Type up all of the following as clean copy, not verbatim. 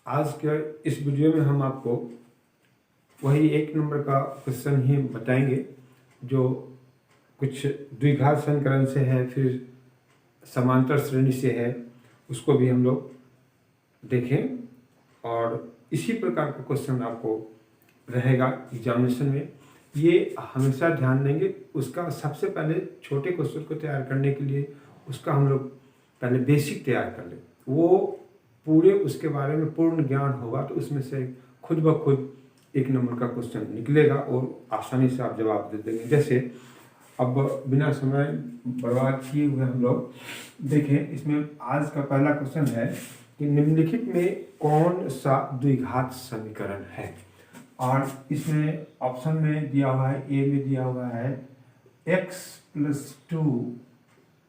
आज के इस वीडियो में हम आपको वही 1 नंबर का क्वेश्चन ही बताएंगे जो कुछ द्विघात समीकरण से है, फिर समांतर श्रेणी से है, उसको भी हम लोग देखें। और इसी प्रकार का क्वेश्चन आपको रहेगा एग्जामिनेशन में। ये हमेशा ध्यान देंगे। उसका सबसे पहले छोटे क्वेश्चन को तैयार करने के लिए उसका हम लोग पहले बेसिक तैयार कर लें, वो पूरे उसके बारे में पूर्ण ज्ञान होगा तो उसमें से खुद ब खुद 1 नंबर का क्वेश्चन निकलेगा और आसानी से आप जवाब दे देंगे। जैसे अब बिना समय बर्बाद किए हुए हम लोग देखें, इसमें आज का पहला क्वेश्चन है कि निम्नलिखित में कौन सा द्विघात समीकरण है। और इसमें ऑप्शन में दिया हुआ है, ए में दिया हुआ है x+2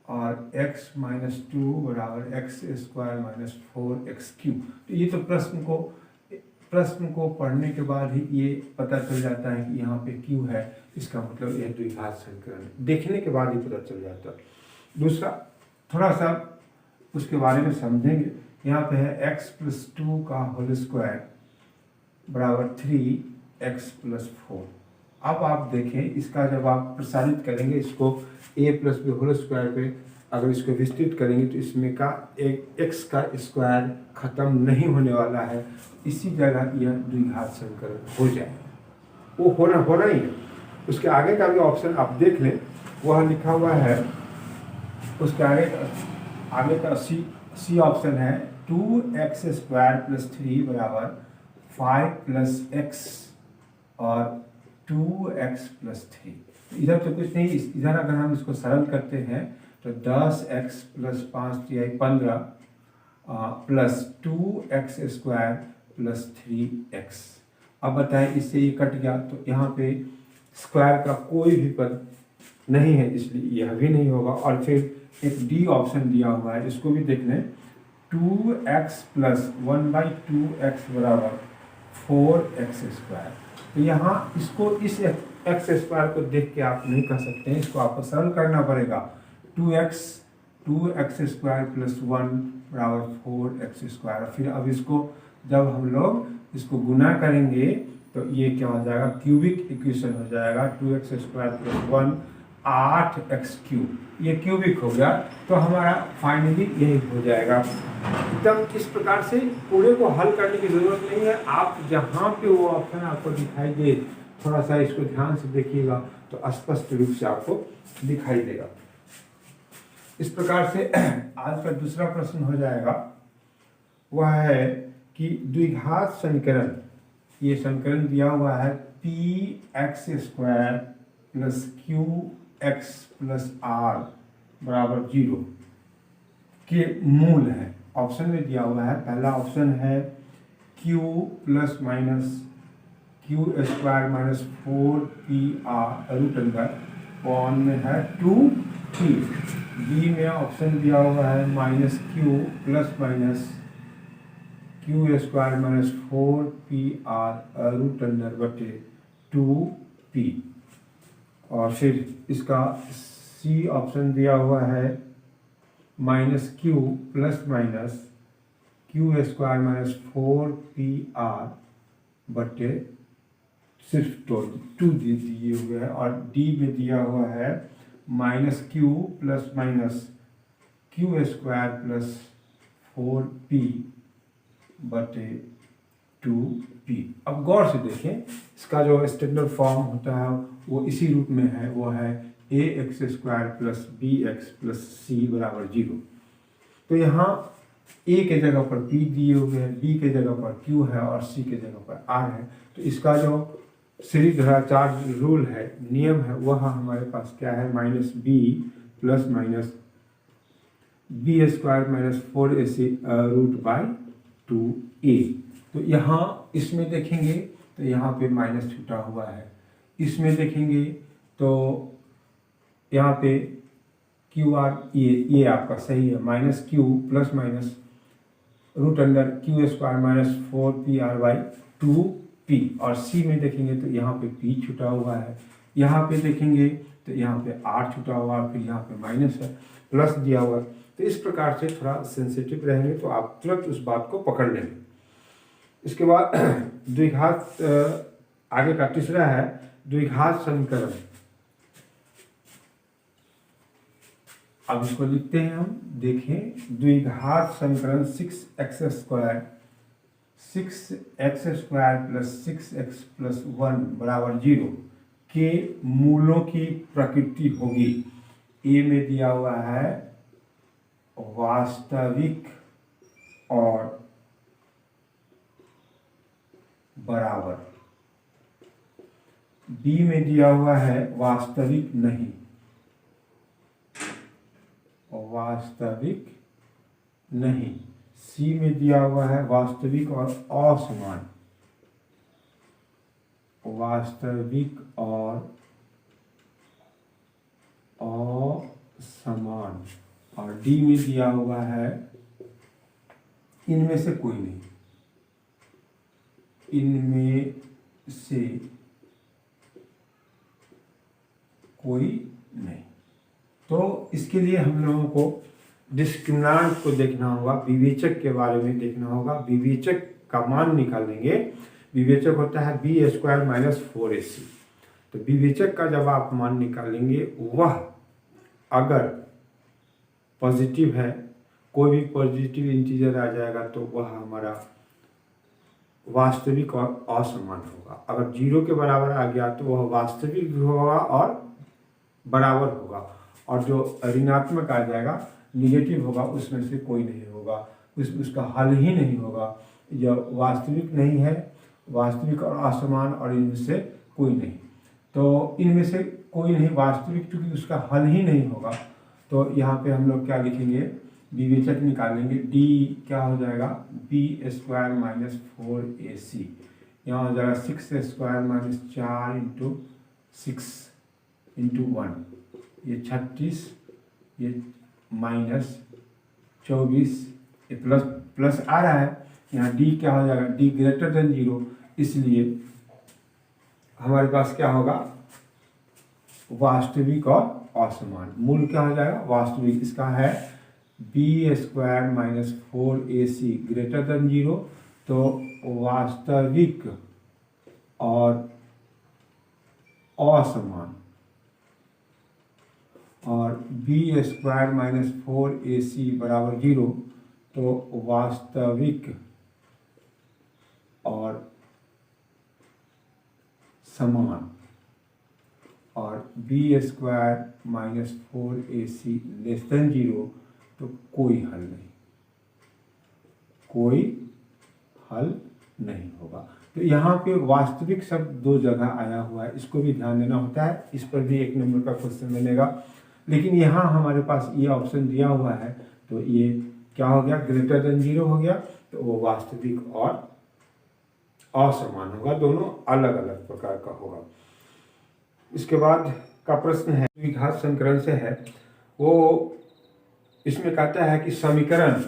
और x-2 बराबर x² - 4x3। तो ये तो प्रश्न को पढ़ने के बाद ही ये पता चल जाता है कि यहाँ पे q है, इसका मतलब यह द्विघात समीकरण है। देखने के बाद ही पता चल जाता है। दूसरा थोड़ा सा उसके बारे में समझेंगे। यहाँ पे है x+2 का होल स्क्वायर बराबर 3x+4। अब आप देखें, इसका जब आप प्रसारित करेंगे इसको a+b होल स्क्वायर पे, अगर इसको विस्तृत करेंगे तो इसमें का एक x का स्क्वायर खत्म नहीं होने वाला है, इसी जगह यह द्विघात समीकरण हो जाएगा। वो होना ही है। उसके आगे का भी ऑप्शन आप देख लें, वह लिखा हुआ है। उसके आगे का सी ऑप्शन है 2x² + 3 बराबर 5+x और 2x + 3। इधर तो कुछ नहीं, इधर अगर हम इसको सरल करते हैं तो 10x + 5 15 प्लस 2x² + 3x। अब बताएं, इससे ये कट गया तो यहाँ पे स्क्वायर का कोई भी पद नहीं है, इसलिए यह भी नहीं होगा। और फिर एक डी ऑप्शन दिया हुआ है, इसको भी देख लें। 2x + 1/2x बराबर 4x²। तो यहाँ इसको इस x² को देख के आप नहीं कर सकते हैं, इसको आपको सरल करना पड़ेगा। 2x² + 1 बराबर 4x²। फिर अब इसको जब हम लोग इसको गुना करेंगे तो ये क्या हो जाएगा, क्यूबिक इक्वेशन हो जाएगा। 2x² + 1 8x3, ये क्यूबिक हो गया। तो हमारा फाइनली यही हो जाएगा। एकदम इस प्रकार से पूरे को हल करने की जरूरत नहीं है। आप जहाँ पे वो ऑप्शन आपको दिखाई दे, थोड़ा सा इसको ध्यान से देखिएगा तो स्पष्ट रूप से आपको दिखाई देगा। इस प्रकार से आज का दूसरा प्रश्न हो जाएगा, वह है कि द्विघात समीकरण, ये समीकरण दिया हुआ है px² + qx + r बराबर 0 के मूल है। ऑप्शन में दिया हुआ है, पहला ऑप्शन है q ± q² - 4pr √अंदर कौन में है 2p। बी में ऑप्शन दिया हुआ है -q ± q² - 4pr √अंदर 2p। और फिर इसका सी ऑप्शन दिया हुआ है -q ± q² - 4pr बटे सिर्फ 2 दिए हुए हैं। और डी में दिया हुआ है -q ± q² + 4p बटे 2p। अब गौर से देखें, इसका जो स्टैंडर्ड फॉर्म होता है वो इसी रूप में है, वो है ax² + bx + c बराबर 0। तो यहाँ a के जगह पर p दिए हुए हैं, b के जगह पर q है और c के जगह पर r है। तो इसका जो श्रीधराचार्य रूल है, नियम है, वह हमारे पास क्या है, -b ± b² - 4ac √2a। तो यहाँ इसमें देखेंगे तो यहाँ पे माइनस छूटा हुआ है, इसमें देखेंगे तो यहाँ पे QR ये आपका सही है, -q ± √अंदर q² - 4pr/2p। और c में देखेंगे तो यहाँ पे p छूटा हुआ है, यहाँ पे देखेंगे तो यहाँ पे r छूटा हुआ है, फिर यहाँ पे माइनस है, प्लस दिया हुआ है। तो इस प्रकार से थोड़ा सेंसिटिव रहेंगे तो आप तुरंत उस बात को पकड़ लेंगे। इसके बाद द्विघात आगे का तीसरा है द्विघात समीकरण। अब इसको लिखते हैं हम, देखें द्विघात समीकरण 6x square plus 6x plus 1 बराबर 0 के मूलों की प्रकृति होगी। ए में दिया हुआ है वास्तविक और बराबर, बी में दिया हुआ है वास्तविक नहीं, वास्तविक नहीं, सी में दिया हुआ है वास्तविक और असमान, वास्तविक और असमान, और डी में दिया हुआ है इनमें से कोई नहीं, इनमें से कोई नहीं। तो इसके लिए हम लोगों को डिस्क्रिमिनेंट को देखना होगा, विवेचक के बारे में देखना होगा। विवेचक का मान निकालेंगे। विवेचक होता है बी स्क्वायर माइनस 4ac। तो विवेचक का जब आप मान निकालेंगे, वह अगर पॉजिटिव है, कोई भी पॉजिटिव इंटीजर आ जाएगा तो वह हमारा वास्तविक और असमान होगा। अगर 0 के बराबर आ गया तो वह वास्तविक भी होगा और बराबर होगा, और जो ऋणात्मक आ जाएगा, निगेटिव होगा, उसमें से कोई नहीं होगा, उसका हल ही नहीं होगा। जो वास्तविक नहीं है, वास्तविक और असमान, और इनमें से कोई नहीं, तो इनमें से कोई नहीं वास्तविक, क्योंकि उसका हल ही नहीं होगा। तो यहाँ पे हम लोग क्या लिखेंगे, विवेचक निकालेंगे। डी क्या हो जाएगा, बी स्क्वायर माइनस 4ac, यहाँ हो जाएगा 6 स्क्वायर माइनस 4 इंटू 6 इंटू 1, ये 36, ये माइनस 24, ये प्लस प्लस आ रहा है। यहाँ डी क्या हो जाएगा, डी ग्रेटर देन 0, इसलिए हमारे पास क्या होगा, वास्तविक और असमान। मूल क्या हो जाएगा, वास्तविक। इसका है B square minus 4ac greater than 0, तो वास्तविक और असमान, और बी स्क्वायर माइनस 4ac बराबर 0, तो वास्तविक और समान, और B square minus 4ac less than 0, तो कोई हल नहीं, कोई हल नहीं होगा। तो यहाँ पे वास्तविक शब्द 2 जगह आया हुआ है, इसको भी ध्यान देना होता है। इस पर भी 1 नंबर का क्वेश्चन मिलेगा, लेकिन यहाँ हमारे पास ये ऑप्शन दिया हुआ है, तो ये क्या हो गया, ग्रेटर देन 0 हो गया, तो वो वास्तविक और असमान होगा, दोनों अलग अलग प्रकार का होगा। इसके बाद का प्रश्न है, द्विघात समीकरण से है, वो इसमें कहता है कि समीकरण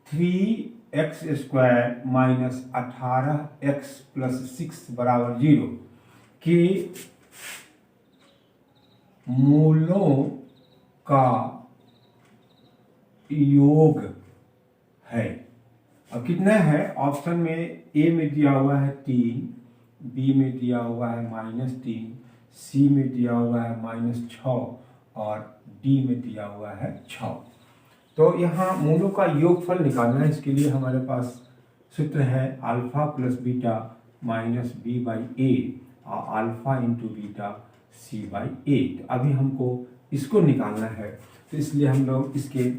3x square minus 18x plus 6 बराबर 0 की मूलों का योग है। अब कितना है, ऑप्शन में ए में दिया हुआ है 3, बी में दिया हुआ है -3, सी में दिया हुआ है -6, और डी में दिया हुआ है 6। तो यहाँ मूलों का योगफल निकालना है। इसके लिए हमारे पास सूत्र है alpha plus beta minus b by a, और alpha into beta c by a. अभी हमको इसको निकालना है, तो इसलिए हम लोग इसके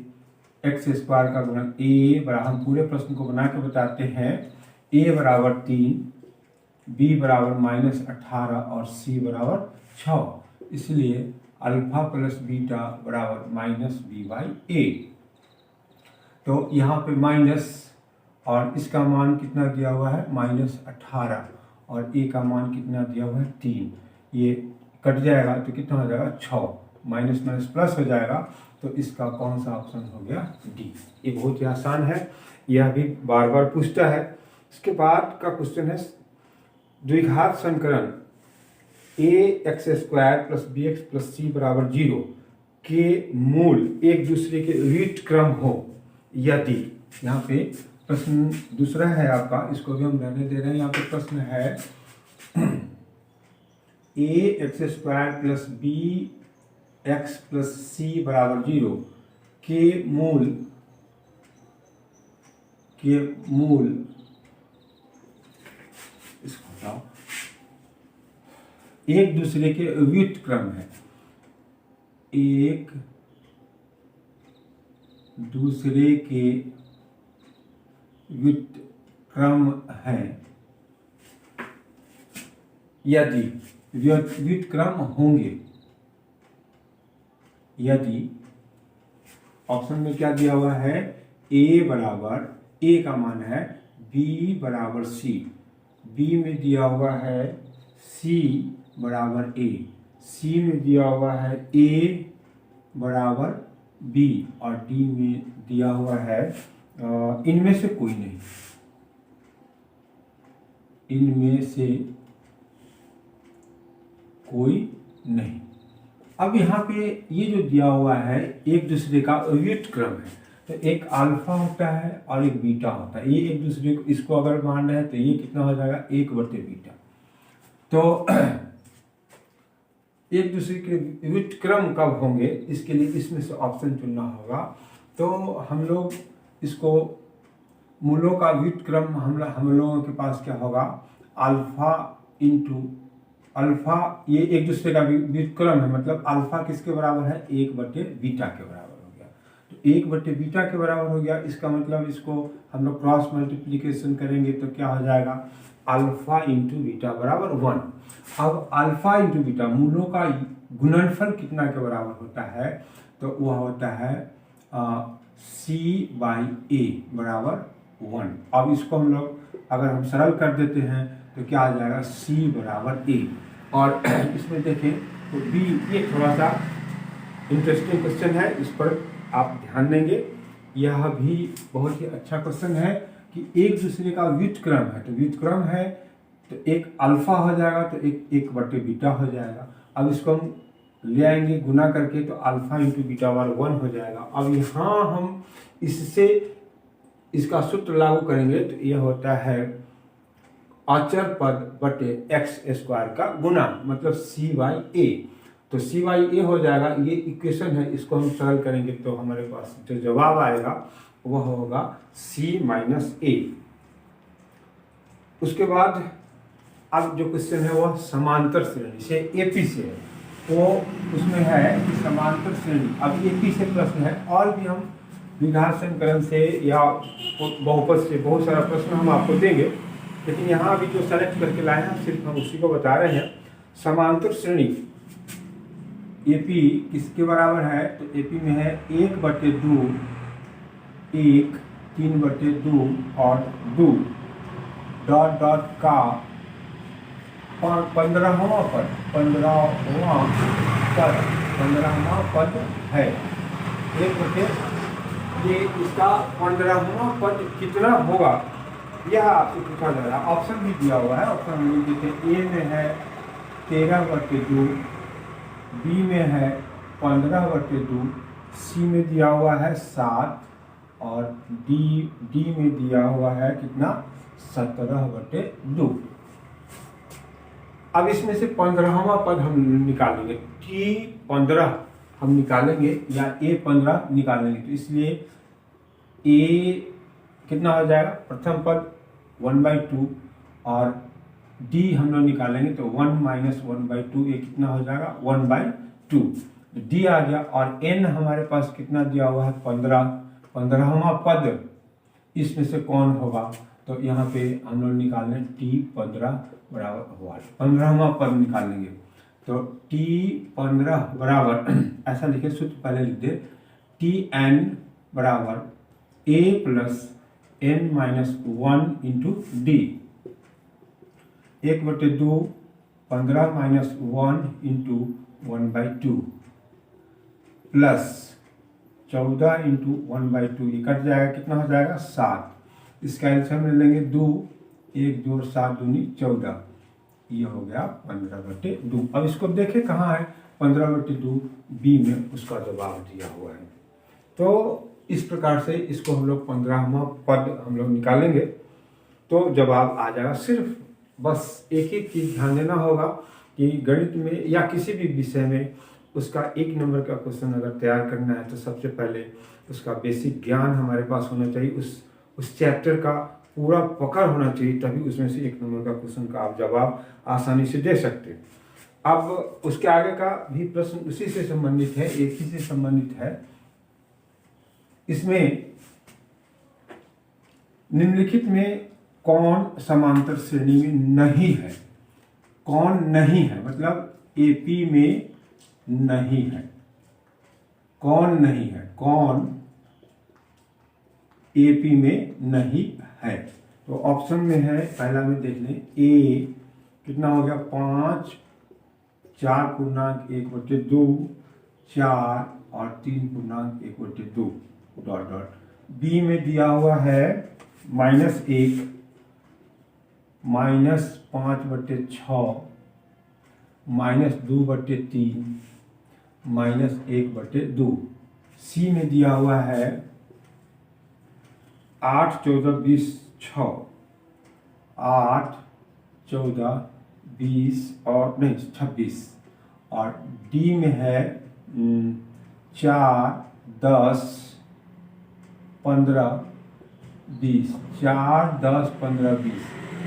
एक्स स्क्वायर का गुणन ए बराबर, हम पूरे प्रश्न को बना के बताते हैं। ए बराबर 3, बी बराबर -18 और सी बराबर 6, इसलिए अल्फा प्लस बीटा बराबर माइनस बी बाई ए। तो यहाँ पे माइनस, और इसका मान कितना दिया हुआ है -18, और ए का मान कितना दिया हुआ है 3, ये कट जाएगा तो कितना हो जाएगा 6, माइनस माइनस प्लस हो जाएगा। तो इसका कौन सा ऑप्शन हो गया, डी। ये बहुत ही आसान है, यह भी बार बार पूछता है। इसके बाद का क्वेश्चन है द्विघात समीकरण ax square plus bx plus c बराबर 0 के मूल एक दूसरे के व्युत्क्रम हो, यदि यहाँ पे प्रश्न दूसरा है आपका, इसको भी हम रहने दे रहे हैं। यहाँ पे प्रश्न है ax² plus b x plus c बराबर 0 के मूल इसको बताओ एक दूसरे के व्युत्क्रम है, एक दूसरे के व्युत्क्रम है, यदि व्युत्क्रम होंगे, यदि ऑप्शन में क्या दिया हुआ है, ए बराबर, ए का मान है बी बराबर सी, बी में दिया हुआ है सी बराबर ए, सी में दिया हुआ है ए बराबर बी, और डी में दिया हुआ है इनमें से कोई नहीं, इनमें से कोई नहीं। अब यहाँ पे ये जो दिया हुआ है एक दूसरे का व्युत्क्रम है, तो एक अल्फा होता है और एक बीटा होता है, ये एक दूसरे को, इसको अगर मान रहे हैं तो ये कितना हो जाएगा 1/बीटा। तो एक दूसरे के व्युत्क्रम कब होंगे, इसके लिए इसमें से ऑप्शन चुनना होगा। तो हम लोग इसको मूलों का व्युत्क्रम हम लोगों के पास क्या होगा, अल्फा इंटू अल्फा, ये एक दूसरे का व्युत्क्रम है, मतलब अल्फा किसके बराबर है 1/बीटा के बराबर हो गया। तो 1/बीटा के बराबर हो गया, इसका मतलब इसको हम लोग क्रॉस मल्टीप्लिकेशन करेंगे तो क्या हो जाएगा, अल्फा इंटू बीटा बराबर 1। अब अल्फा इंटू बीटा मूलों का गुणनफल कितना के बराबर होता है, तो वह होता है c/a बराबर 1। अब इसको हम लोग अगर हम सरल कर देते हैं तो क्या आ जाएगा, c बराबर a। और इसमें देखें तो b, ये थोड़ा सा इंटरेस्टिंग क्वेश्चन है, इस पर आप ध्यान देंगे। यह भी बहुत ही अच्छा क्वेश्चन है कि एक दूसरे का व्युत्क्रम है, तो व्युत्क्रम है तो एक अल्फा हो जाएगा तो एक 1/बीटा हो जाएगा। अब इसको हम ले आएंगे गुना करके, तो अल्फा इंटू बीटा बराबर 1 हो जाएगा। अब यहाँ हम इससे इसका सूत्र लागू करेंगे तो यह होता है अचर पद बटे x² का गुना, मतलब c/a। तो c/a हो जाएगा, ये इक्वेशन है, इसको हम सरल करेंगे तो हमारे पास जो जवाब आएगा वह होगा c-a। उसके बाद अब जो क्वेश्चन है वह समांतर श्रेणी से, एपी से है, वो उसमें है कि समांतर श्रेणी। अब एपी से प्रश्न है, और भी हम विघात समीकरण से या बहुपद से बहुत सारा प्रश्न हम आपको देंगे, लेकिन यहाँ अभी जो सेलेक्ट करके लाए हैं सिर्फ हम उसी को बता रहे हैं। समांतर श्रेणी एपी किसके बराबर है, तो एपी में है 1/2, 1, 3/2 और 2 डॉट डॉट का 15वां पद, 15वां पद है 1/, ये इसका 15वां पद कितना होगा यह आपसे पूछा जा रहा है। ऑप्शन भी दिया हुआ है, ऑप्शन में देखिए ए में है 13/2, बी में है 15/2, सी में दिया हुआ है 7 और डी में दिया हुआ है कितना 17/2। अब इसमें से 15वां पद हम निकालेंगे, T15 हम निकालेंगे या A15 निकालेंगे, तो इसलिए A कितना हो जाएगा, प्रथम पद 1/2 और D हम लोग निकालेंगे तो 1 - 1/2, ये कितना हो जाएगा 1/2, D आ गया। और N हमारे पास कितना दिया हुआ है 15वां पद, इसमें से कौन होगा, तो यहाँ पे हम लोग निकालें T15 बराबर हुआ 15वां पद निकालेंगे, तो T15 बराबर ऐसा लिखे, सूत्र पहले लिख दे, Tn बराबर A + n-1 into D, 1/2 15 - 1 into 1/2 plus 14 into 1/2, ये कट जाएगा, कितना हो जाएगा 7। इसका एल्सियम ले लेंगे 2, 1 2 7 दूनी 14, ये हो गया 15/2। अब इसको देखें कहाँ है 15/2, बी में उसका जवाब दिया हुआ है। तो इस प्रकार से इसको हम लोग 15वां पद हम लोग निकालेंगे तो जवाब आ जाएगा। सिर्फ बस एक ही चीज़ ध्यान देना होगा कि गणित में या किसी भी विषय में उसका 1 नंबर का क्वेश्चन अगर तैयार करना है तो सबसे पहले उसका बेसिक ज्ञान हमारे पास होना चाहिए, उस चैप्टर का पूरा पकड़ होना चाहिए, तभी उसमें से 1 नंबर का क्वेश्चन का आप जवाब आसानी से दे सकते हैं। अब उसके आगे का भी प्रश्न उसी से संबंधित है, एक ही से संबंधित है। इसमें निम्नलिखित में कौन समांतर श्रेणी में नहीं है? कौन नहीं है मतलब एपी में नहीं है। कौन नहीं है? कौन एपी में नहीं है? तो ऑप्शन में है, पहला में देख लें, ए कितना हो गया 5, 4.1/2, 4 और 3.1/2 डॉट डॉट। बी में दिया हुआ है -1, -5/6, -2/3, -1/2। सी में दिया हुआ है 8, 14, 20, 6, 8, 14, 20 और नहीं 26। और डी में है 4, 10, 15, 20, 4, 10, 15, 20।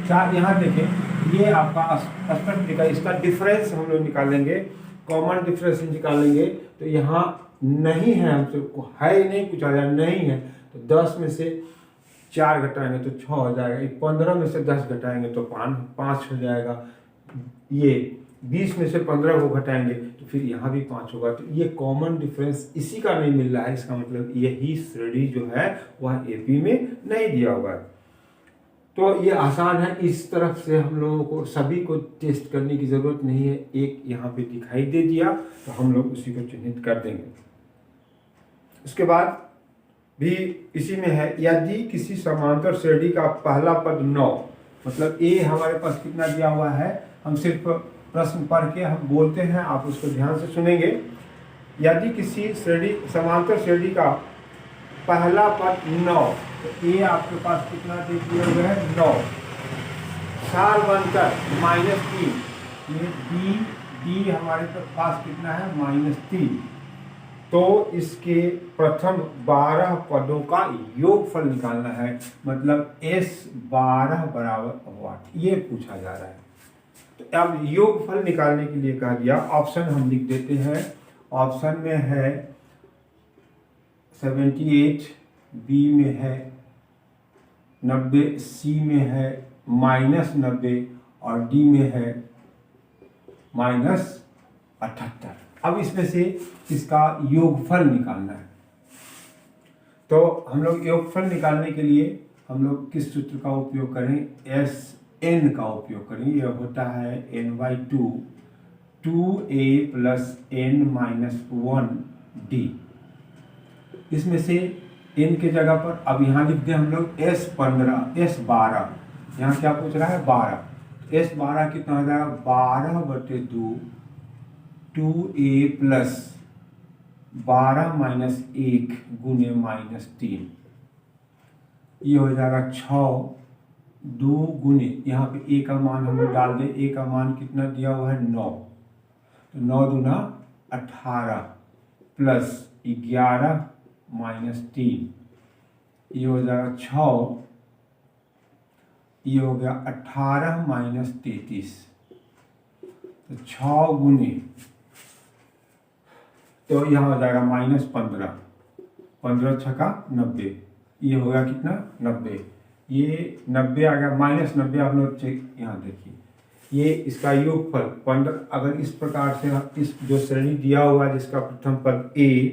4 यहाँ देखें, ये आपका स्पष्ट लिखा, इसका डिफरेंस हम लोग निकालेंगे, कॉमन डिफरेंस निकालेंगे तो यहाँ नहीं है, हमसे है ही नहीं, पूछा जाए नहीं है तो 10 में से 4 घटाएंगे तो 6 हो जाएगा, 15 में से 10 घटाएंगे तो 5 हो जाएगा, ये 20 में से 15 को घटाएंगे तो फिर यहाँ भी 5 होगा। तो ये कॉमन डिफरेंस इसी का नहीं मिल रहा है, इसका मतलब यही श्रेणी जो है वह एपी में नहीं दिया हुआ है। तो ये आसान है, इस तरफ से हम लोगों को सभी को टेस्ट करने की ज़रूरत नहीं है। एक यहाँ पे दिखाई दे दिया तो हम लोग उसी को चिन्हित कर देंगे। उसके बाद भी इसी में है, यदि किसी समांतर श्रेणी का पहला पद 9, मतलब ए हमारे पास कितना दिया हुआ है, हम सिर्फ प्रश्न पढ़ के हम बोलते हैं, आप उसको ध्यान से सुनेंगे। यदि किसी समांतर श्रेणी का पहला पद 9, तो ए आपके पास कितना दे दिया हुआ है 9, सार बनकर -3, ये डी हमारे पास कितना है -3। तो इसके प्रथम 12 पदों का योगफल निकालना है, मतलब S12 बराबर 8, ये पूछा जा रहा है। तो अब योगफल निकालने के लिए कहा दिया, ऑप्शन हम लिख देते हैं। ऑप्शन में है 78, बी में है 90, सी में है -90 और डी में है -78। अब इसमें से इसका योगफल निकालना है। तो हम लोग योगफल निकालने के लिए हम लोग किस सूत्र का उपयोग करें? SN का उपयोग करें। यह होता है n/2, 2a + n-1d। इसमें से n के जगह पर अब यहाँ लिख दें हम लोग S12, यहाँ क्या पूछ रहा है 12, S12 कितना हो जाएगा 12/2, 2a + 12 - 1 गुने -3, ये हो जाएगा 6, 2 गुने, यहाँ पे a का मान हम लोग डाल दें, a का मान कितना दिया हुआ है 9, तो 9 दूना 18 + 11 - 3, ये हो जाएगा 6, ये हो गया 18 - 33, तो 6 गुने, तो यहाँ हो जाएगा -15, 15 छक्का 90, ये होगा कितना 90, ये 90 आ गया, -90 आप लोग चेक यहाँ देखिए, ये इसका योगफल 15। अगर इस प्रकार से इस जो श्रेणी दिया हुआ है जिसका प्रथम पद a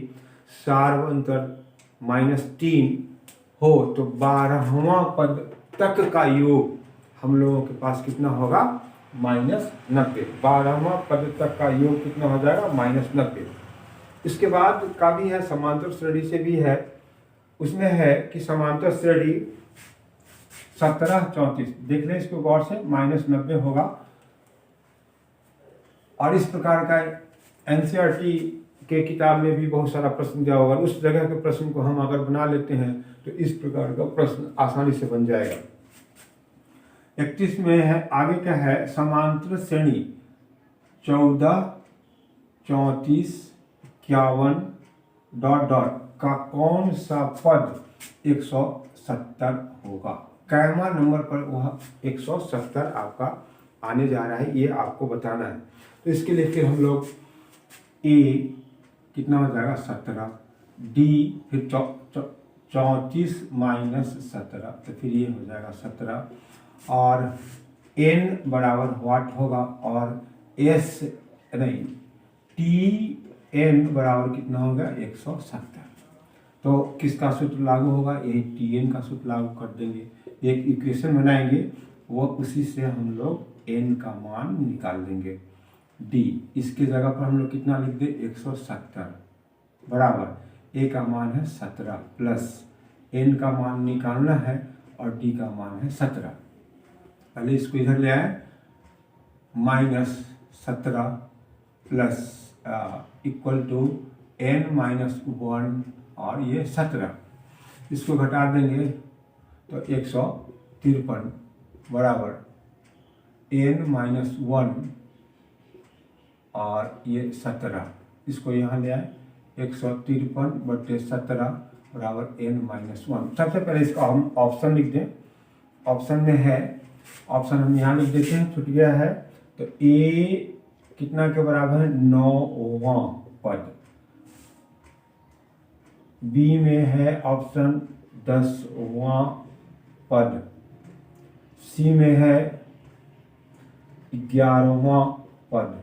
सार्वंतर -3 हो तो 12वां पद तक का योग हम लोगों के पास कितना होगा -90। 12वां पद तक का योग कितना हो जाएगा -90। इसके बाद का भी है, समांतर श्रेणी से भी है, उसमें है कि समांतर श्रेणी 17, 34, देख लें इसको गौर से, -90 होगा। और इस प्रकार का NCERT के किताब में भी बहुत सारा प्रश्न दिया होगा, उस जगह के प्रश्न को हम अगर बना लेते हैं तो इस प्रकार का प्रश्न आसानी से बन जाएगा। 31 में है, आगे क्या है, समांतर श्रेणी 14, 34, 51 डॉट डॉट का कौन सा पद 170 होगा। कैमा नंबर पर वह 170 आपका आने जा रहा है, ये आपको बताना है। तो इसके लिए फिर हम लोग ए कितना हो जाएगा 17, डी फिर 34 माइनस 17, तो फिर ये हो जाएगा 17, और एन बराबर व्हाट होगा, और एस नहीं टी एन बराबर कितना होगा 170। तो किसका सूत्र लागू होगा, ये टी एन का सूत्र लागू कर देंगे, एक इक्वेशन बनाएंगे, वो उसी से हम लोग एन का मान निकाल देंगे। डी इसके जगह पर हम लोग कितना लिख दें 170 बराबर ए का मान है 17 प्लस एन का मान निकालना है और डी का मान है 17। पहले इसको इधर ले आए, -17 plus equal to n minus 1 और ये 17, इसको घटा देंगे तो 153 बराबर n माइनस 1 और ये 17, इसको यहाँ ले आए 153/17 बराबर n माइनस 1। सबसे पहले इसका हम ऑप्शन लिख दें, ऑप्शन में है, ऑप्शन हम यहाँ लिख देते हैं, छूट गया है, तो ए कितना के बराबर है 9वां पद, बी में है ऑप्शन 10वां पद, सी में है 11वां पद,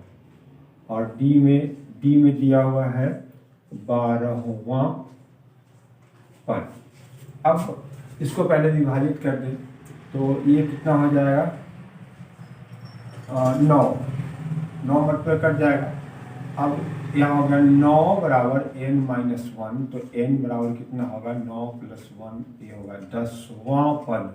और डी में दिया हुआ है 12वां पद। अब इसको पहले विभाजित कर दें तो ये कितना हो जाएगा 9 मतलब कट जाएगा। अब यहाँ होगा 9 बराबर n माइनस 1, तो n बराबर कितना होगा 9 प्लस 1, ये होगा 10वां पद।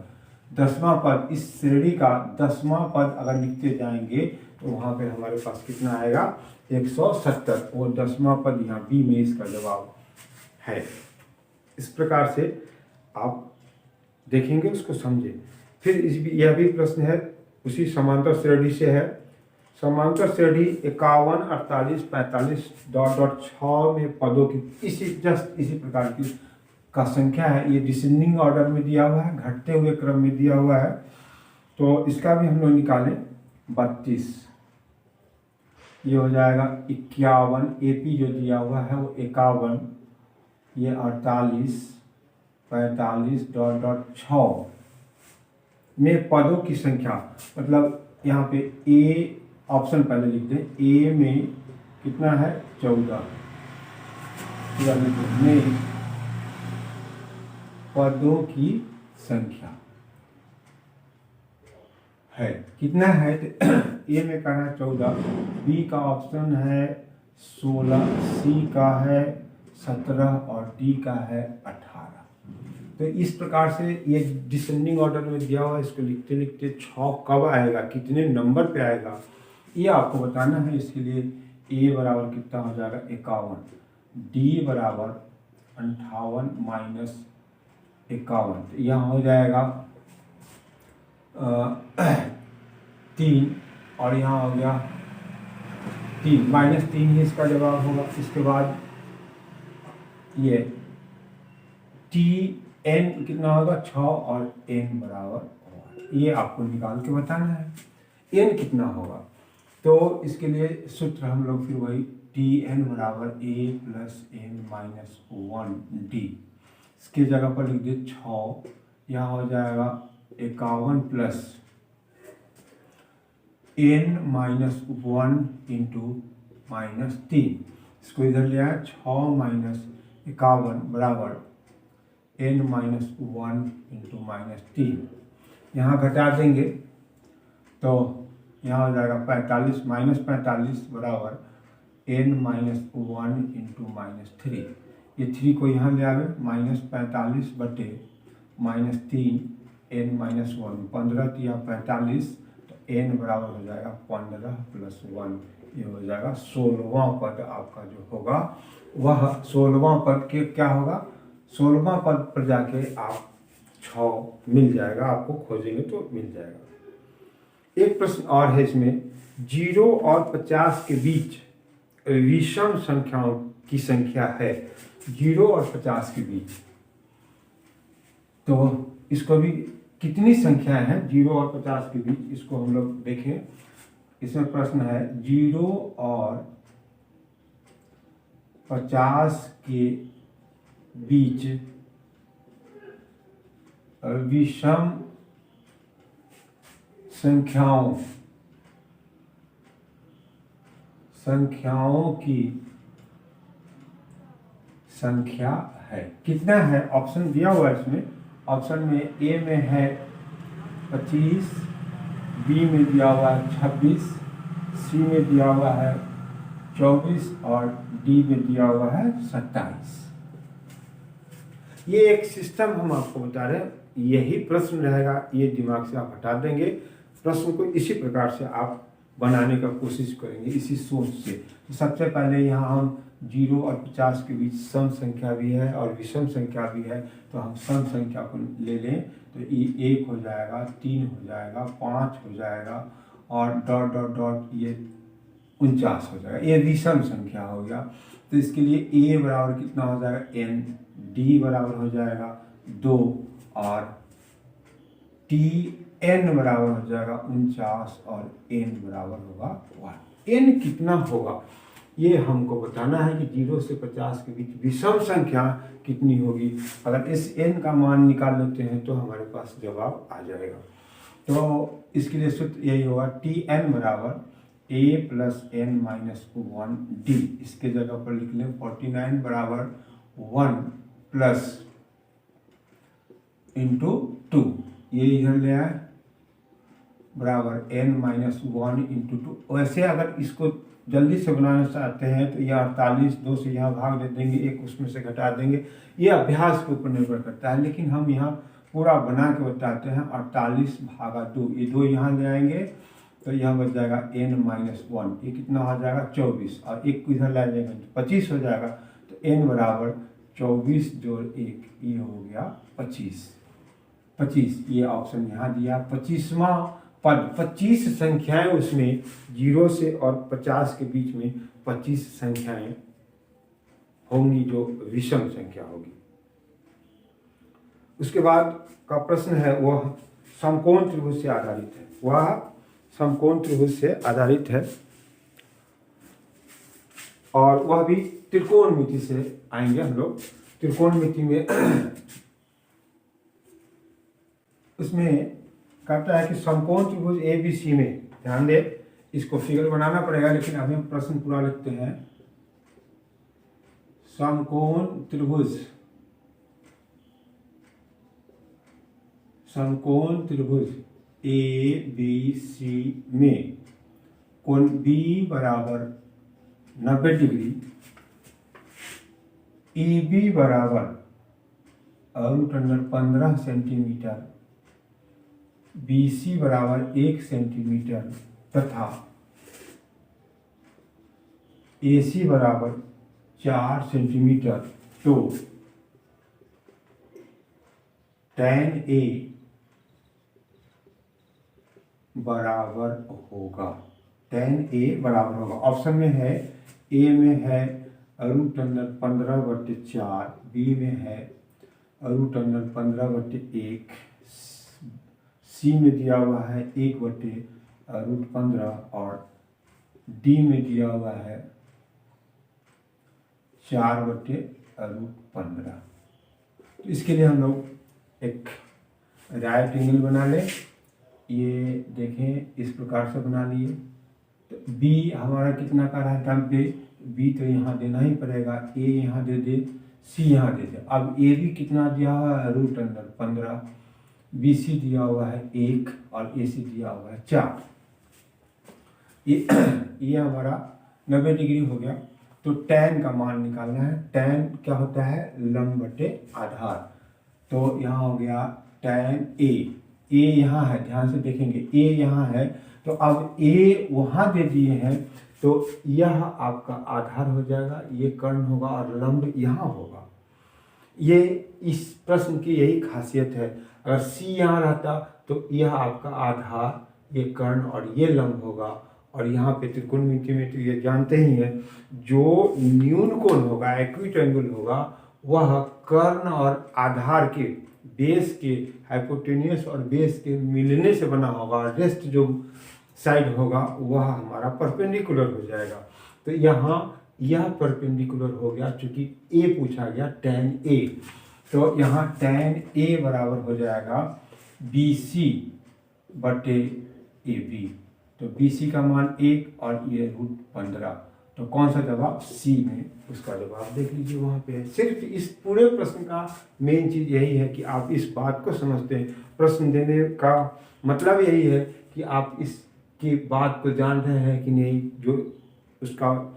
10वां पद, इस श्रेणी का 10वां पद अगर लिखते जाएंगे तो वहाँ पे हमारे पास कितना आएगा 170, वो 10वां पद यहाँ बी में इसका जवाब है। इस प्रकार से आप देखेंगे, उसको समझे। फिर यह भी प्रश्न है, उसी समांतर श्रेणी से है, समांतर श्रेणी 51, 48, 45 डॉट डॉट 6 में पदों की इसी प्रकार की का संख्या है। ये डिसेंडिंग ऑर्डर में दिया हुआ है, घटते हुए क्रम में दिया हुआ है, तो इसका भी हम लोग निकालें 32, ये हो जाएगा 51, एपी जो दिया हुआ है वो 51, ये 48, 45 डॉट डॉट 6 में पदों की संख्या, मतलब यहाँ पे ए ऑप्शन पहले लिख दें, ए में कितना है 14 में पदों की संख्या है, कितना है ए में का है 14, बी का ऑप्शन है 16, सी का है 17 और डी का है 18। तो इस प्रकार से ये डिसेंडिंग ऑर्डर में दिया हुआ है, इसको लिखते लिखते 6 कब आएगा, कितने नंबर पे आएगा, ये आपको बताना है। इसके लिए ए बराबर कितना हो जाएगा 51, डी बराबर 58 माइनस 51, तो यहाँ हो जाएगा 3, और यहाँ हो गया 3, -3 ही इसका जवाब होगा। इसके बाद ये टी एन कितना होगा 6 और एन बराबर, ये आपको निकाल के बताना है एन कितना होगा। तो इसके लिए सूत्र हम लोग फिर वही टी एन बराबर ए प्लस एन माइनस 1 डी, इसके जगह पर लिख दिए 6, यहाँ हो जाएगा 51 प्लस एन माइनस 1 इंटू -3, इसको इधर ले आए 6 माइनस 51 बराबर n माइनस 1 इंटू -3, यहाँ घटा देंगे तो यहाँ हो जाएगा 45 माइनस 45 बराबर n माइनस 1 इंटू -3, ये 3 को यहाँ ले आवे, -45 बटे -3 n माइनस 1, 15 या 45, तो n बराबर हो जाएगा 15 प्लस 1, ये हो जाएगा 16वां पद आपका जो होगा वह 16वां पद के क्या होगा, 16वां पद पर जाके आप 6 मिल जाएगा, आपको खोजेंगे तो मिल जाएगा। एक प्रश्न और है इसमें, 0 और 50 के बीच विषम संख्याओं की संख्या है, 0 और 50 के बीच, तो इसको भी कितनी संख्याएं हैं 0 और 50 के बीच, इसको हम लोग देखें। इसमें प्रश्न है 0 और 50 के बीच विषम संख्याओं की संख्या है, कितना है, ऑप्शन दिया हुआ है इसमें। ऑप्शन में ए में है 25, बी में दिया हुआ है 26, सी में दिया हुआ है 24 और डी में दिया हुआ है 27। ये एक सिस्टम हम आपको बता रहे हैं, यही प्रश्न रहेगा, ये दिमाग से आप हटा देंगे। प्रश्न को इसी प्रकार से आप बनाने का कोशिश करेंगे, इसी सोच से। तो सबसे पहले यहाँ हम 0 और 50 के बीच सम संख्या भी है और विषम संख्या भी है, तो हम सम संख्या को ले लें तो ये 1 हो जाएगा, 3 हो जाएगा, 5 हो जाएगा और डॉट डॉट डॉट ये 49 हो जाएगा, ये विषम संख्या हो गया। तो इसके लिए a बराबर कितना हो जाएगा n, d बराबर हो जाएगा 2 और n बराबर हो जाएगा 49 और n बराबर होगा 1। n कितना होगा ये हमको बताना है कि 0 से 50 के बीच विषम संख्या कितनी होगी। अगर इस n का मान निकाल लेते हैं तो हमारे पास जवाब आ जाएगा। तो इसके लिए सूत्र यही होगा, Tn बराबर a plus n minus 1d। इसके जगह पर लिख लें 49 बराबर 1 प्लस इंटू 2, ये इधर ले आए बराबर n माइनस 1 इंटू 2। वैसे अगर इसको जल्दी से बनाना चाहते हैं तो यह 48, 2 से यहाँ भाग दे देंगे, 1 उसमें से घटा देंगे, ये अभ्यास के ऊपर निर्भर करता है। लेकिन हम यहाँ पूरा बना के बताते हैं, 48 भागा 2, ये 2 यहाँ ले आएंगे तो यह बच जाएगा n माइनस 1, ये कितना हो जाएगा 24 और 1 को इधर ला जाएगा तो 25 हो जाएगा। तो n बराबर 24 जोड़ 1, ये हो गया 25। ये ऑप्शन यहाँ दिया। 25वां पद, 25 संख्याएं, उसमें 0 से और 50 के बीच में 25 संख्याएं होंगी जो विषम संख्या होगी। उसके बाद का प्रश्न है वह समकोण त्रिभुज से आधारित है, वह समकोण त्रिभुज से आधारित है और वह भी त्रिकोणमिति से आएंगे हम लोग। त्रिकोणमिति में उसमें कहता है कि समकोण त्रिभुज ABC में, ध्यान दे इसको फिगर बनाना पड़ेगा लेकिन अभी हम प्रश्न पूरा लिखते हैं। समकोण त्रिभुज ABC में कोण B बराबर 90 डिग्री, EB बराबर √15 सेंटीमीटर, BC बराबर 1 सेंटीमीटर तथा AC बराबर 4 सेंटीमीटर, तो tan A बराबर होगा, tan A बराबर होगा। ऑप्शन में है A में है √15/4, B में है √15/1, C में दिया हुआ है 1/√15 और D में दिया हुआ है 4/√15। तो इसके लिए हम लोग एक राइट एंगल बना लें। ये देखें इस प्रकार से बना लिए। तो B हमारा कितना का रहा है 90, B तो यहाँ देना ही पड़ेगा, A यहाँ दे दे, C यहाँ दे दे। अब A भी कितना दिया हुआ है √15, BC दिया हुआ है 1 और AC दिया हुआ है 4। ये हमारा 90 डिग्री हो गया। तो tan का मान निकालना है। tan क्या होता है, लंब बटे आधार। तो यहाँ हो गया tan A यहाँ है, ध्यान से देखेंगे A यहाँ है, तो अब A वहाँ दे दिए हैं तो यह आपका आधार हो जाएगा, ये कर्ण होगा और लंब यहाँ होगा। ये इस प्रश्न की यही खासियत है। अगर C यहाँ रहता तो यह आपका आधार, ये कर्ण और ये लंब होगा। और यहाँ पे त्रिकोणमिति में तो ये जानते ही हैं, जो न्यून कोण होगा, एक्यूट एंगल होगा, वह कर्ण और आधार के बेस के हाइपोटेन्यूस और बेस के मिलने से बना होगा, और रेस्ट जो साइड होगा वह हमारा परपेंडिकुलर हो जाएगा। तो यहाँ यह परपेंडिकुलर हो गया, चूंकि ए पूछा गया tan A, तो यहाँ tan A बराबर हो जाएगा BC बटे AB। तो BC का मान 1 और ये √15। तो कौन सा जवाब? C में उसका जवाब देख लीजिए, वहाँ पे है। सिर्फ इस पूरे प्रश्न का मेन चीज़ यही है कि आप इस बात को समझते हैं। प्रश्न देने का मतलब यही है कि आप इसकी बात को जान रहे हैं कि नहीं, जो उसका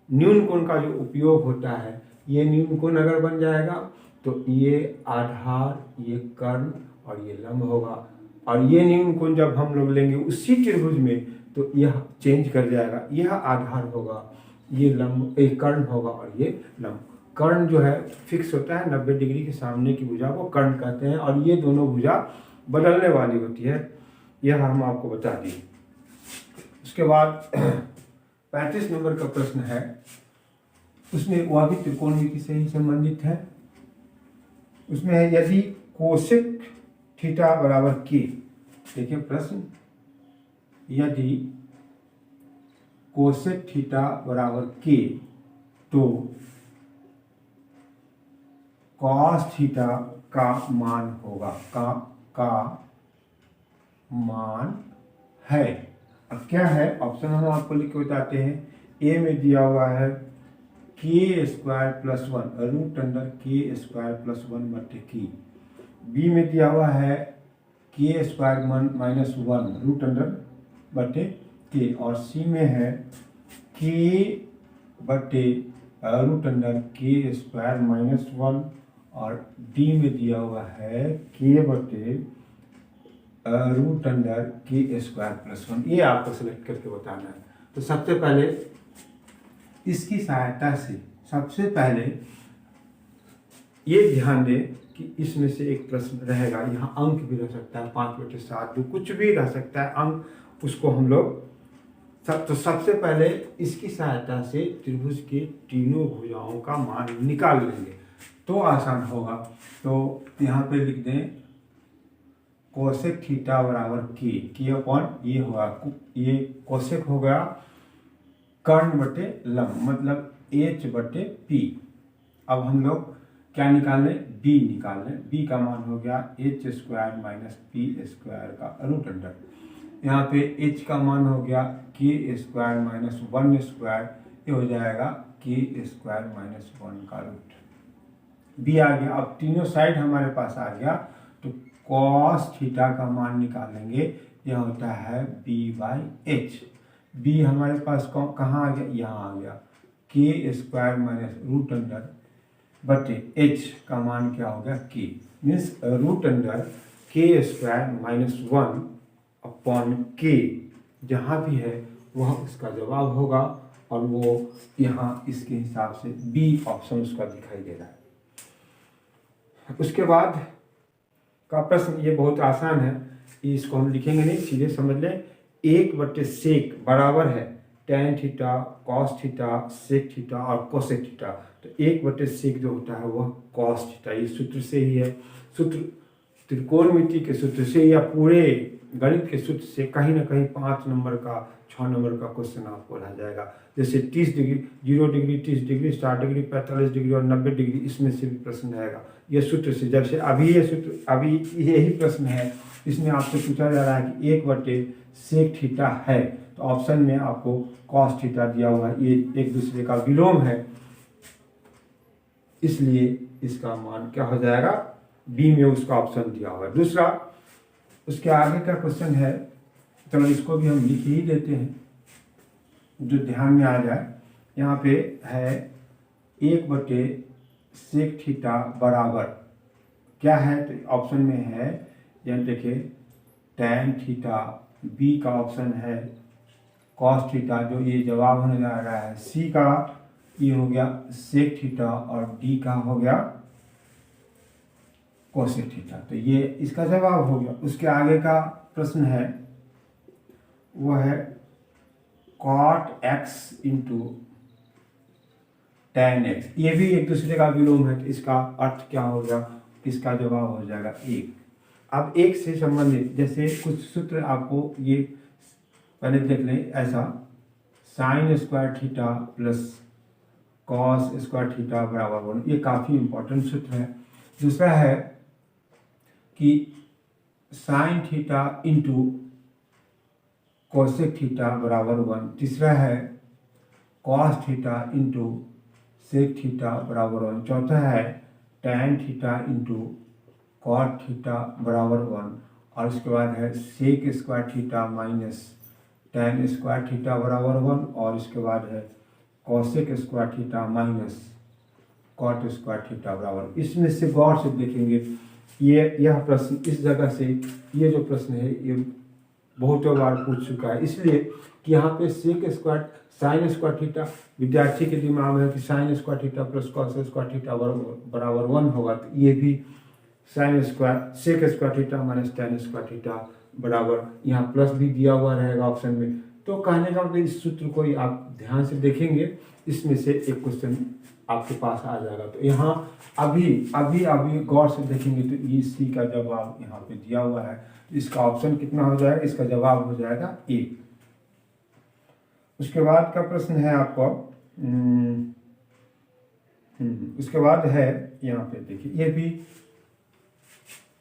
न्यून कोण का जो उपयोग होता है, ये न्यून कोण अगर बन जाएगा तो ये आधार, ये कर्ण और ये लंब होगा। और ये न्यून कोण जब हम लोग लेंगे उसी त्रिभुज में, तो यह चेंज कर जाएगा, यह आधार होगा, ये लंब, एक कर्ण होगा और ये लंब। कर्ण जो है फिक्स होता है, 90 डिग्री के सामने की भुजा को कर्ण कहते हैं, और ये दोनों भुजा बदलने वाली होती है, यह हम आपको बता दिए। उसके बाद 35 नंबर का प्रश्न है, उसमें वह भी त्रिकोणमिति से ही संबंधित है। उसमें है यदि कोसेक थीटा बराबर के, देखिए प्रश्न, यदि कोसेक थीटा बराबर के तो कॉस थीटा का मान होगा, का मान है। अब क्या है, ऑप्शन हम आपको लिख के बताते हैं। ए में दिया हुआ है k² + 1 √k² + 1 बटे k। बी में दिया हुआ है k² - 1 √अंडर बटे k। और सी में है k बटे √k² - 1। और डी में दिया हुआ है k बटे √k² + 1। ये आपको सेलेक्ट करके बताना है। तो सबसे पहले इसकी सहायता से, सबसे पहले ये ध्यान दें कि इसमें से एक प्रश्न रहेगा, यहाँ अंक भी रह सकता है, 5/7 जो कुछ भी रह सकता है अंक, उसको हम लोग तो सबसे पहले इसकी सहायता से त्रिभुज के तीनों भुजाओं का मान निकाल लेंगे तो आसान होगा। तो यहाँ पे लिख दें कोसेक थीटा बराबर के अपॉन ये होगा, ये कोसेक हो गया कर्ण बटे लंब, मतलब h बटे p। अब हम लोग क्या निकाल लें? b निकाल लें। b का मान हो गया h² - p² का √अंडर। यहाँ पे h का मान हो गया k² - 1², ये हो जाएगा k² - 1 का रूट। b आ गया। अब तीनों साइड हमारे पास आ गया, तो cos थीटा का मान निकालेंगे, यह होता है b/h। b हमारे पास कहाँ आ गया? यहाँ आ गया, k² - √अंडर बटे h का मान क्या हो गया? k, means √under k² - 1 upon k, जहाँ भी है वह उसका जवाब होगा। और वो यहाँ इसके हिसाब से बी ऑप्शन उसका दिखाई दे रहा है। उसके बाद का प्रश्न ये बहुत आसान है, इसको हम लिखेंगे नहीं, सीधे समझ लें। 1/sec बराबर है tan theta, cos theta, sec theta और cosec थीटा। तो 1/sec जो होता है वह cos थीटा, ये सूत्र से ही है, सूत्र त्रिकोणमिति के सूत्र से या पूरे गणित के सूत्र से कहीं ना कहीं 5 नंबर का 6 नंबर का क्वेश्चन आपको रह जाएगा। जैसे 30 degree, 0 degree, 30 degree, 60 degree, 45 degree और 90 डिग्री, इसमें से भी प्रश्न रहेगा ये सूत्र से। जब से अभी ये सूत्र, अभी यही प्रश्न है, इसमें आपसे पूछा जा रहा है कि 1/sec थीटा है, तो ऑप्शन में आपको cos थीटा दिया हुआ है, ये एक दूसरे का विलोम है, इसलिए इसका मान क्या हो जाएगा? बी में उसका ऑप्शन दिया हुआ है। दूसरा, उसके आगे का क्वेश्चन है, चलो इसको भी हम लिख ही देते हैं जो ध्यान में आ जाए। यहाँ पे है 1/sec थीटा बराबर क्या है? तो ऑप्शन में है, यहाँ देखिए tan थीटा, बी का ऑप्शन है कॉस थीटा, जो ये जवाब होने जा रहा है सी का, ये हो गया सेक थीटा, और डी का हो गया कोसेक थीटा। तो ये इसका जवाब हो गया। उसके आगे का प्रश्न है वो है cot x into tan x। ये भी एक दूसरे का विलोम है, तो इसका अर्थ क्या हो गया, इसका जवाब हो जाएगा एक। अब एक से संबंधित जैसे कुछ सूत्र आपको ये पहले देख लें, ऐसा sign square theta plus cos square theta बराबर 1, ये काफ़ी इंपॉर्टेंट सूत्र है। दूसरा है कि sine theta into cosec theta बराबर 1। तीसरा है cos theta into sec theta बराबर 1। चौथा है tan theta into cot theta बराबर 1। और उसके बाद है sec square theta minus tan square theta बराबर 1। और इसके बाद है cosec square theta minus cot square theta बराबर। इसमें से गौर से देखेंगे, यह प्रश्न इस जगह से, ये जो प्रश्न है ये बहुत बार पूछ चुका है, इसलिए कि यहाँ पे sec square sine square theta, विद्यार्थी के दिमाग में है कि sine square theta plus cos square theta बराबर 1 होगा, तो ये भी sine square sec square theta minus tan square theta बराबर, यहाँ प्लस भी दिया हुआ रहेगा ऑप्शन में। तो कहने का मतलब इस सूत्र को आप ध्यान से देखेंगे, इसमें से एक क्वेश्चन आपके पास आ जाएगा। तो यहाँ अभी गौर से देखेंगे तो ये सी का जवाब यहाँ पे दिया हुआ है। तो इसका ऑप्शन कितना हो जाएगा, इसका जवाब हो जाएगा एक। उसके बाद का प्रश्न है आपको उसके बाद है यहाँ पे देखिए, ये भी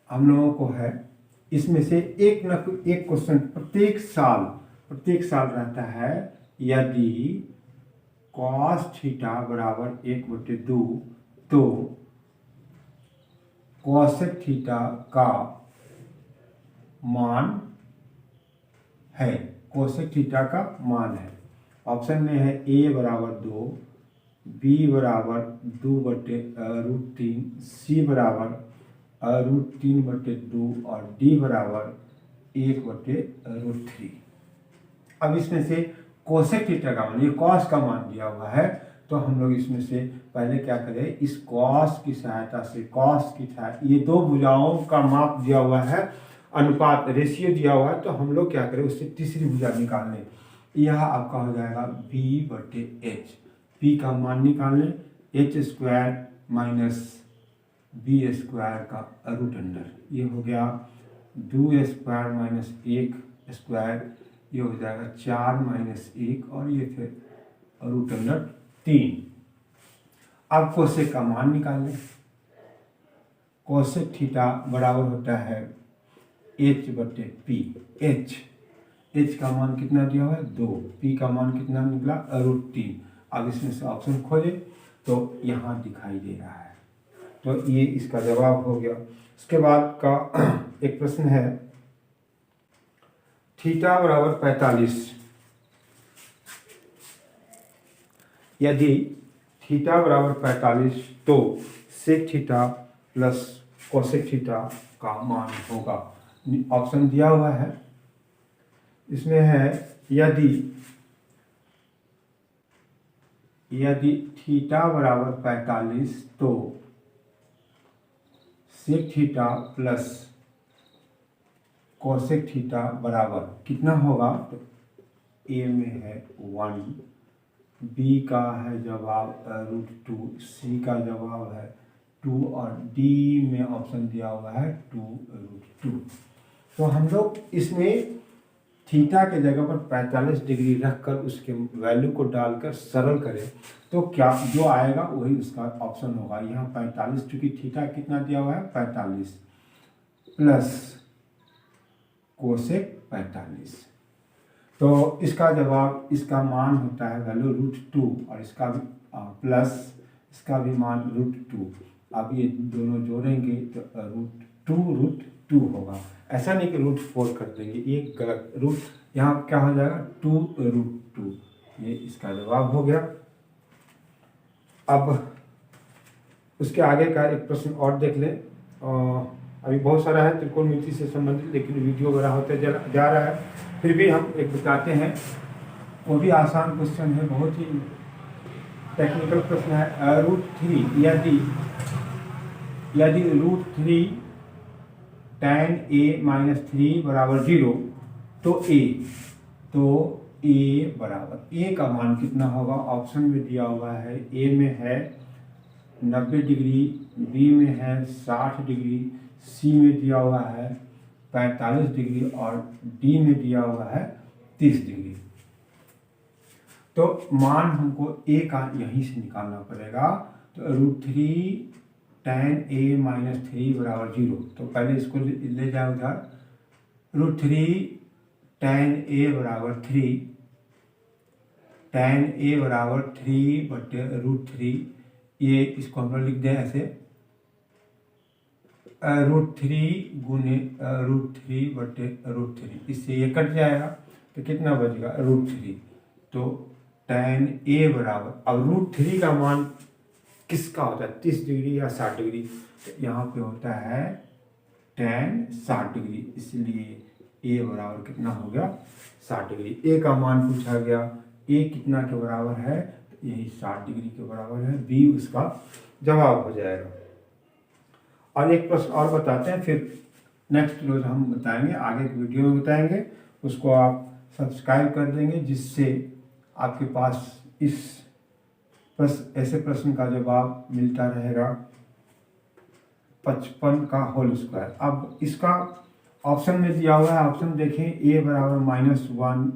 हम लोगों को है, इसमें से एक न एक क्वेश्चन प्रत्येक साल रहता है। यदि कॉस थीटा बराबर 1/2 तो कॉसेक थीटा का मान है, कोसेक थीटा का मान है। ऑप्शन में है ए बराबर 2, बी बराबर 2/√3, सी बराबर √3/2 और डी बराबर 1/√3। अब इसमें से कोसेक थीटा का मान, ये कॉस का मान दिया हुआ है, तो हम लोग इसमें से पहले क्या करें, इस कॉस की सहायता से, ये दो भुजाओं का माप दिया हुआ है, अनुपात रेशियो दिया हुआ है, तो हम लोग क्या करें, उससे तीसरी भुजा निकाल लें। यह आपका हो जाएगा b/h, p का मान निकाल लें, h² माइनस b² का √अंडर, ये हो गया 2² माइनस 1², ये हो जाएगा 4 माइनस 1, और ये फिर √3। अब कोसेक का मान निकाल लें। कोसेक थीटा बराबर होता है h/p। h का मान कितना दिया हुआ है 2, p का मान कितना निकला √3। अब इसमें से ऑप्शन खोले तो यहाँ दिखाई दे रहा है, तो ये इसका जवाब हो गया। उसके बाद का एक प्रश्न है थीटा बराबर 45, यदि थीटा बराबर 45 तो sec theta plus cosec theta का मान होगा। ऑप्शन दिया हुआ है, इसमें है यदि थीटा बराबर 45 तो sec theta plus cosec theta बराबर कितना होगा, तो ए में है 1, बी का है जवाब √2, सी का जवाब है 2 और डी में ऑप्शन दिया हुआ है 2√2। तो हम लोग इसमें थीटा के जगह पर 45 डिग्री रखकर उसके वैल्यू को डालकर सरल करें तो क्या जो आएगा वही उसका ऑप्शन होगा। यहाँ 45, चूँकि थीटा कितना दिया हुआ है 45 प्लस कोसेक 45, तो इसका जवाब, इसका मान होता है वैल्यू √2 और इसका भी प्लस इसका भी मान √2। अब ये दोनों जोड़ेंगे तो √2 होगा। ऐसा नहीं कि √4 कर देंगे, ये गलत, यहाँ क्या हो जाएगा 2√2, ये इसका जवाब हो गया। अब उसके आगे का एक प्रश्न और देख लें। अभी बहुत सारा है त्रिकोणमिति से संबंधित, लेकिन वीडियो बड़ा होते जा रहा है, फिर भी हम एक बताते हैं। वो भी आसान क्वेश्चन है, बहुत ही टेक्निकल प्रश्न है। √3 यदि √3 tan a - 3 बराबर 0 तो a बराबर a का मान कितना होगा? ऑप्शन में दिया हुआ है, a में है 90 डिग्री, b में है 60 डिग्री, c में दिया हुआ है 45 डिग्री और d में दिया हुआ है 30 डिग्री। तो मान हमको a का यहीं से निकालना पड़ेगा। तो √3 tan a - 3 बराबर 0, तो पहले इसको ले जाओ उधर। √3 tan a बराबर 3, tan a बराबर 3 बटे √3, ये इसको हम लोग लिख दें ऐसे, √3 गुने √3 बटे √3, इससे ये कट जाएगा तो कितना बचेगा? √3। तो tan a बराबर, अब √3 का मान किसका होता है? 30 डिग्री या 60 डिग्री? तो यहाँ पे होता है tan 60 डिग्री, इसलिए a बराबर कितना हो गया? 60 डिग्री। a का मान पूछा गया, a कितना के बराबर है? तो यही 60 डिग्री के बराबर है, b उसका जवाब हो जाएगा। और एक प्रश्न और बताते हैं, फिर नेक्स्ट रोज हम बताएंगे, आगे की वीडियो में बताएंगे। उसको आप सब्सक्राइब कर देंगे, जिससे आपके पास ऐसे प्रश्न का जवाब मिलता रहेगा 55 का होल स्क्वायर। अब इसका ऑप्शन में दिया हुआ है, ऑप्शन देखें, a बराबर -1,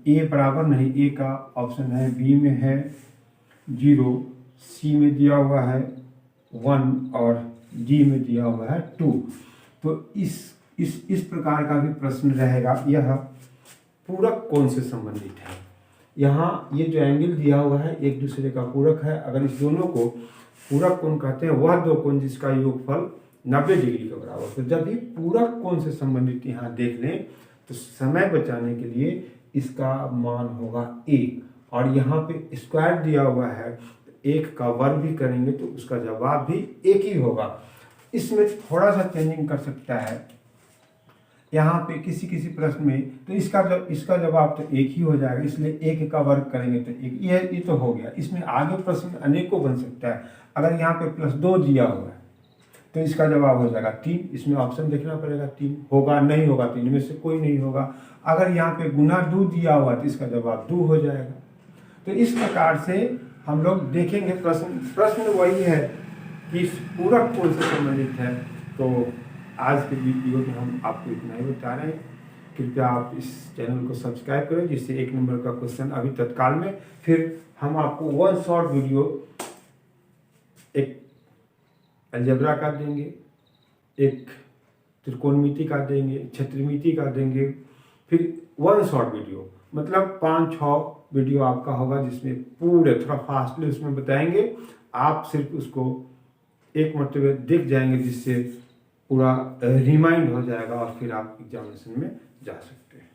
a बराबर नहीं, a का ऑप्शन है, b में है 0, c में दिया हुआ है 1 और d में दिया हुआ है 2। तो इस प्रकार का भी प्रश्न रहेगा। यह पूरक कोण से संबंधित है। यहाँ ये जो एंगल दिया हुआ है एक दूसरे का पूरक है। अगर इस दोनों को पूरक कोण कहते हैं, वह दो कोण जिसका योगफल 90 डिग्री के बराबर। तो जब भी पूरक कोण से संबंधित यहाँ देख लें तो समय बचाने के लिए इसका मान होगा 1, और यहाँ पे स्क्वायर दिया हुआ है, 1 का वर्ग भी करेंगे तो उसका जवाब भी 1 ही होगा। इसमें थोड़ा सा चेंजिंग कर सकता है यहाँ पे किसी प्रश्न में, तो इसका जवाब तो 1 ही हो जाएगा, इसलिए 1 का वर्ग करेंगे तो 1, ये तो हो गया। इसमें आगे प्रश्न अनेकों बन सकता है। अगर यहाँ पे +2 दिया हुआ है तो इसका जवाब हो जाएगा 3। इसमें ऑप्शन देखना पड़ेगा, 3 होगा नहीं होगा, 3 में से कोई नहीं होगा। अगर यहाँ पे गुना 2 दिया हुआ तो इसका जवाब 2 हो जाएगा। तो इस प्रकार से हम लोग देखेंगे। प्रश्न वही है कि पूरक कोण से संबंधित है। तो आज के वीडियो में हम आपको इतना ही बता रहे हैं। कृपया आप इस चैनल को सब्सक्राइब करें, जिससे 1 नंबर का क्वेश्चन अभी तत्काल में, फिर हम आपको 1 शॉर्ट वीडियो, एक अलजेब्रा का देंगे, एक त्रिकोणमिति का देंगे, क्षेत्रमिति का देंगे, फिर 1 शॉर्ट वीडियो, मतलब 5-6 वीडियो आपका होगा, जिसमें पूरे थोड़ा फास्टली उसमें बताएंगे। आप सिर्फ उसको एक मरतबे देख जाएंगे, जिससे पूरा रिमाइंड हो जाएगा और फिर आप एग्जामिनेशन में जा सकते हैं।